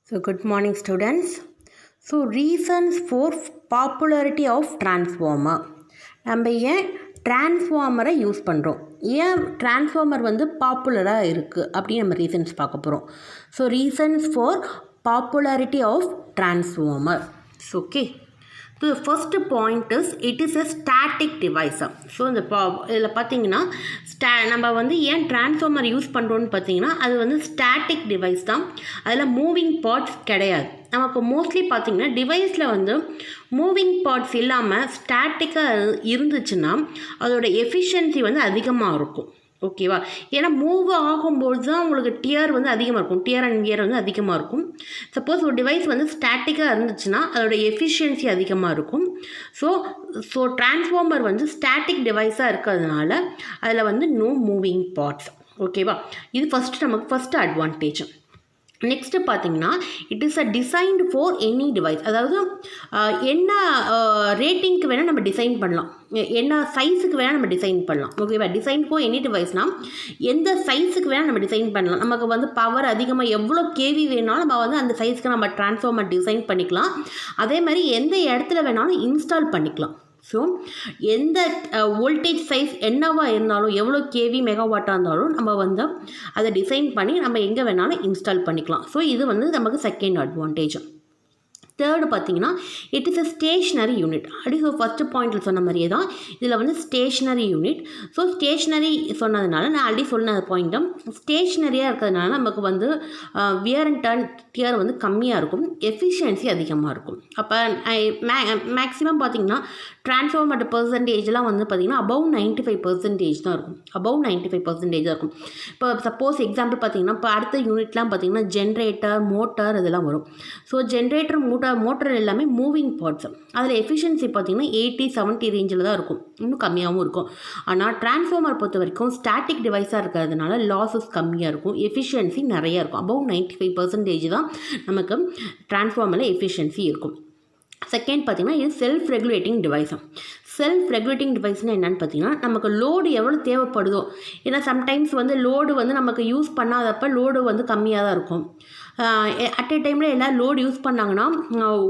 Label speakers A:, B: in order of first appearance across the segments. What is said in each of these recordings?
A: So good morning students. So reasons for popularity of transformer. நம்ம ஏன் டிரான்ஸ்ஃபார்மரை use பண்ணுறோம், ஏன் டிரான்ஸ்ஃபார்மர் வந்து பாப்புலராக இருக்குது அப்படின்னு நம்ம ரீசன்ஸ் பார்க்க போகிறோம். So reasons for popularity of transformer. Okay, so first point is it is a static device. So இந்த இதில் பார்த்தீங்கன்னா நம்ம வந்து ஏன் டிரான்ஸ்ஃபார்மர் யூஸ் பண்ணுறோன்னு பார்த்தீங்கன்னா அது வந்து ஸ்டாட்டிக் டிவைஸ் தான், அதில் மூவிங் பார்ட்ஸ் கிடையாது. நமக்கு மோஸ்ட்லி பார்த்திங்கன்னா டிவைஸில் வந்து மூவிங் பார்ட்ஸ் இல்லாமல் ஸ்டாட்டிக்காக இருந்துச்சுன்னா அதோட எஃபிஷியன்சி வந்து அதிகமாக இருக்கும். ஓகேவா, ஏன்னா மூவ் ஆகும்போது தான் உங்களுக்கு டியர் வந்து அதிகமாக இருக்கும், டியர் அண்ட் வியர் வந்து அதிகமாக இருக்கும். சப்போஸ் ஒரு டிவைஸ் வந்து ஸ்டாட்டிக்காக இருந்துச்சுன்னா அதோட எஃபிஷியன்சி அதிகமாக இருக்கும். ஸோ டிரான்ஸ்ஃபார்மர் வந்து ஸ்டாட்டிக் டிவைஸாக இருக்கிறதுனால அதில் வந்து நோ மூவிங் பார்ட்ஸ். ஓகேவா, இது ஃபஸ்ட்டு அட்வான்டேஜ். நெக்ஸ்ட்டு பார்த்தீங்கன்னா it is a designed for any device. அதாவது என்ன ரேட்டிங்க்கு வேணால் நம்ம டிசைன் பண்ணலாம், என்ன சைஸுக்கு வேணால் நம்ம டிசைன் பண்ணலாம். ஓகேவா, டிசைன் ஃபார் எனி டிவைஸ்னால் எந்த சைஸுக்கு வேணால் நம்ம டிசைன் பண்ணலாம். நமக்கு வந்து பவர் அதிகமாக எவ்வளோ கேவி வேணாலும் நம்ம வந்து அந்த சைஸ்க்கு நம்ம டிரான்ஸ்ஃபார்மர் டிசைன் பண்ணிக்கலாம். அதே மாதிரி எந்த இடத்துல வேணாலும் இன்ஸ்டால் பண்ணிக்கலாம். ஸோ எந்த வோல்டேஜ் சைஸ் என்னவாக இருந்தாலும் எவ்வளோ கேவி மெகாவாட்டாக இருந்தாலும் நம்ம வந்து அதை டிசைன் பண்ணி நம்ம எங்கே வேணாலும் இன்ஸ்டால் பண்ணிக்கலாம். ஸோ இது வந்து நமக்கு செகண்ட் அட்வான்டேஜ். தேர்டு பார்த்தீங்கன்னா it is a stationery unit. அப்படி ஸோ ஃபஸ்ட்டு பாயிண்டில் சொன்ன மாதிரியே தான் இதில் வந்து ஸ்டேஷ்னரி யூனிட். ஸோ ஸ்டேஷ்னரி சொன்னதுனால நான் ஆல்ரெடி சொன்ன பாயிண்ட்டும் ஸ்டேஷ்னரியாக இருக்கிறதுனால நமக்கு வந்து வியர் அண்ட் டர்ன் டியர் வந்து கம்மியாக இருக்கும், எஃபிஷியன்சி அதிகமாக இருக்கும். அப்போ மேக்ஸிமம் பார்த்திங்கன்னா டிரான்ஸ்ஃபார்மர் பர்சன்டேஜ்லாம் வந்து பார்த்திங்கன்னா அபவ் 95% தான் இருக்கும், அபவ் 95% தான் இருக்கும். இப்போ சப்போஸ் எக்ஸாம்பிள் பார்த்திங்கன்னா இப்போ அடுத்த யூனிட்லாம் பார்த்திங்கன்னா ஜென்ரேட்டர், மோட்டார் இதெல்லாம் வரும். ஸோ ஜென்ரேட்டர், மோட்டர் எல்லாமே மூவிங் பார்ட்ஸ், அதில் எஃபிஷியன்சி பார்த்திங்கன்னா 80-70 ரேஞ்சில் தான் இருக்கும், இன்னும் கம்மியாகவும் இருக்கும். ஆனால் டிரான்ஸ்ஃபார்மர் பொறுத்த வரைக்கும் ஸ்டாட்டிக் டிவைஸாக இருக்கிறதுனால லாஸஸ் கம்மியாக இருக்கும், எஃபிஷியன்சி நிறையா இருக்கும். அபவ் 95% தான் நமக்கு டிரான்ஸ்ஃபார்மரில் எஃபிஷியன்சி இருக்கும். செகண்ட் பார்த்திங்கன்னா இது self regulating device. Self regulating டிவைஸ்னால் என்னென்னு பார்த்தீங்கன்னா நமக்கு லோடு எவ்வளோ தேவைப்படுதோ, ஏன்னா சம்டைம்ஸ் வந்து லோடு வந்து நமக்கு யூஸ் பண்ணாதப்போ லோடு வந்து கம்மியாக தான் இருக்கும். அட் எ டைமில் எல்லாம் லோடு யூஸ் பண்ணாங்கன்னா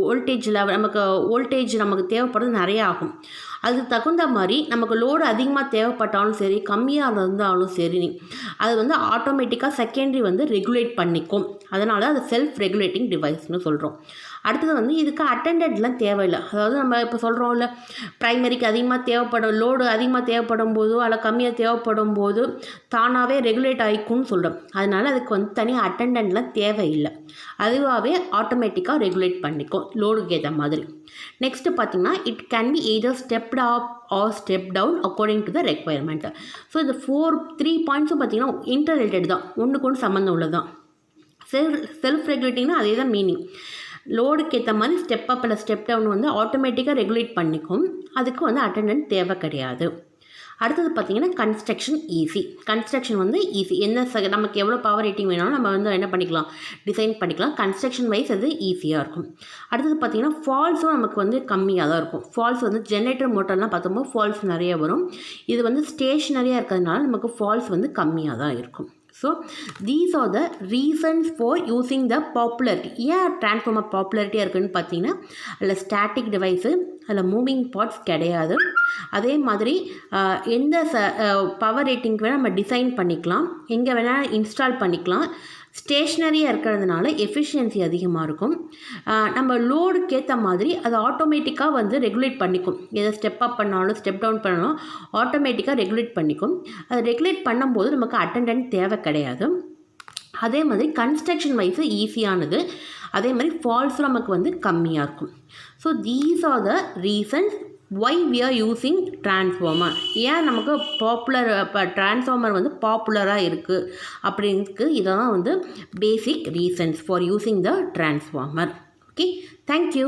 A: வோல்டேஜ் நமக்கு தேவைப்படுறது நிறைய ஆகும். அதுக்கு தகுந்த மாதிரி நமக்கு லோடு அதிகமாக தேவைப்பட்டாலும் சரி கம்மியாக இருந்தாலும் சரி அது வந்து ஆட்டோமேட்டிக்காக செகண்டரி வந்து ரெகுலேட் பண்ணிக்கும். அதனால் அது செல்ஃப் ரெகுலேட்டிங் டிவைஸ்னு சொல்கிறோம். அடுத்தது வந்து இதுக்கு அட்டெண்டன்ட்லாம் தேவையில்லை. அதாவது நம்ம இப்போ சொல்கிறோம்ல ப்ரைமரிக்கு அதிகமாக தேவைப்படும், லோடு அதிகமாக தேவைப்படும் போதோ அல்ல கம்மியாக தேவைப்படும் போது தானாகவே ரெகுலேட் ஆகிக்கும்னு சொல்கிறோம். அதனால் அதுக்கு வந்து தனியாக அட்டெண்டன்ட்லாம் தேவையில்லை, அதுவாகவே ஆட்டோமேட்டிக்காக ரெகுலேட் பண்ணிக்கும் லோடுக்கு ஏற்ற மாதிரி. நெக்ஸ்ட்டு பார்த்திங்கன்னா it can be either stepped up or step down according to the requirement. So இந்த 3 பாயிண்ட்ஸும் பார்த்திங்கன்னா இன்டர் ரிலேட்டட் தான், ஒன்றுக்கு ஒன்று சம்மந்தம் உள்ளது தான். செல்ஃப் ரெகுலேட்டிங்னா அதே தான் மீனிங். லோடுக்கு ஏற்ற மாதிரி ஸ்டெப் அப் இல்லை ஸ்டெப் டவுன் வந்து ஆட்டோமேட்டிக்காக ரெகுலேட் பண்ணிக்கும், அதுக்கு வந்து அட்டெண்டன்ட் தேவை கிடையாது. அடுத்தது பார்த்திங்கன்னா கன்ஸ்ட்ரக்ஷன் ஈஸி. கன்ஸ்ட்ரக்ஷன் வந்து ஈஸி, நமக்கு எவ்வளோ பவர் ரேட்டிங் வேணாலும் நம்ம வந்து என்ன பண்ணிக்கலாம், டிசைன் பண்ணிக்கலாம். கன்ஸ்ட்ரக்ஷன் வைஸ் அது ஈஸியாக இருக்கும். அடுத்தது பார்த்திங்கன்னா ஃபால்ஸும் நமக்கு வந்து கம்மியாக தான் இருக்கும். ஃபால்ஸ் வந்து ஜென்ரேட்டர் மோட்டர்லாம் பார்த்தோம்னா ஃபால்ஸ் நிறைய வரும். இது வந்து ஸ்டேஷ்னரியாக இருக்கிறதுனால நமக்கு ஃபால்ஸ் வந்து கம்மியாக தான் இருக்கும். So these are the reasons for using the popularity. ஏன் டிரான்ஸ்ஃபார்மர் பாப்புலாரிட்டியாக இருக்குதுன்னு பார்த்தீங்கன்னா அதில் ஸ்டாட்டிக் டிவைஸு, அதில் மூவிங் பார்ட்ஸ் கிடையாது. அதே மாதிரி எந்த பவர் ரேட்டிங்க்கு வேணால் நம்ம டிசைன் பண்ணிக்கலாம், எங்கே வேணால் இன்ஸ்டால் பண்ணிக்கலாம். ஸ்டேஷ்னரியாக இருக்கிறதுனால எஃபிஷியன்சி அதிகமாக இருக்கும். நம்ம லோடுக்கு ஏற்ற மாதிரி அது ஆட்டோமேட்டிக்காக வந்து ரெகுலேட் பண்ணிக்கும். எதை ஸ்டெப் அப் பண்ணாலும் ஸ்டெப் டவுன் பண்ணாலும் ஆட்டோமேட்டிக்காக ரெகுலேட் பண்ணிக்கும். அது ரெகுலேட் பண்ணும்போது நமக்கு அட்டெண்டன்ட் தேவை கிடையாது. அதே மாதிரி கன்ஸ்ட்ரக்ஷன் வைஸு ஈஸியானது, அதே மாதிரி ஃபால்ஸும் நமக்கு வந்து கம்மியாக இருக்கும். So these are the reasons why we are using transformer. ஏன் நமக்கு டிரான்ஸ்ஃபார்மர் வந்து பாப்புலராக இருக்குது அப்படிங்கிறதுக்கு இதெல்லாம் வந்து basic reasons for using the transformer. Okay, thank you.